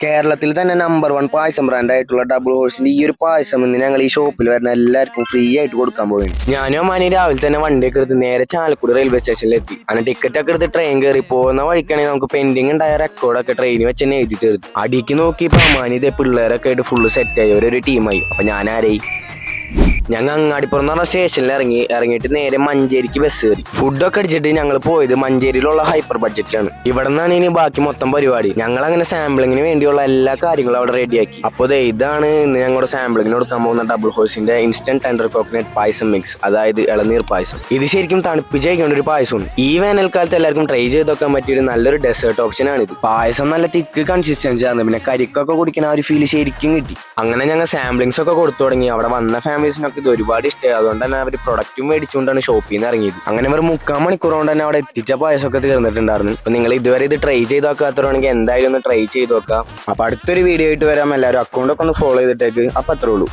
കേരളത്തിൽ തന്നെ നമ്പർ 1 പായസം ബ്രാൻഡായിട്ടുള്ള ഡബിൾ ഹോഴ്സിന്റെ ഈ ഒരു പായസം ഇന്ന് ഞങ്ങൾ ഈ ഷോപ്പിൽ വരുന്ന എല്ലാവർക്കും ഫ്രീ ആയിട്ട് കൊടുക്കാൻ പോയി. ഞാനും അമ്മാനി രാവിലെ തന്നെ വണ്ടിയൊക്കെ എടുത്ത് നേരെ ചാലക്കുടി റെയിൽവേ സ്റ്റേഷനിൽ എത്തി. അങ്ങനെ ടിക്കറ്റ് ഒക്കെ എടുത്ത് ട്രെയിൻ കയറി പോകുന്ന വഴിക്കാണെങ്കിൽ നമുക്ക് പെൻഡിങ് ഉണ്ടായ റെക്കോർഡൊക്കെ ട്രെയിനിൽ വെച്ച് തന്നെ എഴുതി തീർന്നു. അടിക്ക് നോക്കിയപ്പോൾ അമ്മാനി ഇതേ പിള്ളേരൊക്കെ ആയിട്ട് ഫുള്ള് സെറ്റായി ഒരു ടീമായി. അപ്പൊ ഞാൻ ആരായി ഞങ്ങൾ അങ്ങാടിപ്പുറം എന്ന് പറഞ്ഞ സ്റ്റേഷനിൽ ഇറങ്ങിയിട്ട് നേരെ മഞ്ചേരിക്ക് ബസ് കയറി. ഫുഡൊക്കെ അടിച്ചിട്ട് ഞങ്ങൾ പോയത് മഞ്ചേരിയിലുള്ള ഹൈപ്പർ ബഡ്ജറ്റിലാണ്. ഇവിടെ നിന്നാണ് ഇനി ബാക്കി മൊത്തം പരിപാടി. ഞങ്ങൾ അങ്ങനെ സാമ്പിളിങ്ങിന് വേണ്ടിയുള്ള എല്ലാ കാര്യങ്ങളും അവിടെ റെഡിയാക്കി. അപ്പോൾ ഇതാണ് ഇന്ന് ഞങ്ങളുടെ സാമ്പിളിങ്ങിന് കൊടുക്കാൻ പോകുന്ന ഡബിൾ ഹോഴ്സിന്റെ ഇൻസ്റ്റന്റ് ടെൻഡർ കോക്കനട്ട് പായസം മിക്സ്, അതായത് ഇളനീർ പായസം. ഇത് ശരിക്കും തണുപ്പിച്ച് കഴിക്കേണ്ട ഒരു പായസമാണ്. ഈ വേനൽക്കാലത്ത് എല്ലാവർക്കും ട്രൈ ചെയ്ത് നോക്കാൻ പറ്റിയ ഒരു നല്ലൊരു ഡെസേർട്ട് ഓപ്ഷൻ ആണ് ഇത്. പായസം നല്ല തിക്ക് കൺസിസ്റ്റൻസി ആണ്. പിന്നെ കരിക്കൊക്കെ കുടിക്കുന്ന ആ ഒരു ഫീൽ ശരിക്കും കിട്ടി. അങ്ങനെ ഞങ്ങൾ സാമ്പിളിങ്സ് ഒക്കെ കൊടുത്തു തുടങ്ങി. അവിടെ വന്ന ഫാമിലീസിനൊക്കെ ഇത് ഒരുപാട് ഇഷ്ടമായി. അതുകൊണ്ട് തന്നെ അവർ പ്രൊഡക്റ്റും മേടിച്ചുകൊണ്ടാണ് ഷോപ്പിൽ നിന്ന് ഇറങ്ങിയത്. അങ്ങനെ ഒരു 3/4 മണിക്കൂർ കൊണ്ട് തന്നെ അവിടെ എത്തിച്ച പായസമൊക്കെ തീർന്നിട്ടുണ്ടായിരുന്നു. അപ്പൊ നിങ്ങൾ ഇതുവരെ ഇത് ട്രൈ ചെയ്ത് നോക്കാത്തവരാണെങ്കിൽ എന്തായാലും ഒന്ന് ട്രൈ ചെയ്ത് നോക്കാം. അപ്പൊ അടുത്തൊരു വീഡിയോ ആയിട്ട് വരാം. എല്ലാവരും അക്കൗണ്ടൊക്കെ ഒന്ന് ഫോളോ ചെയ്തിട്ടേക്ക്. അപ്പൊ അത്രേ ഉള്ളൂ.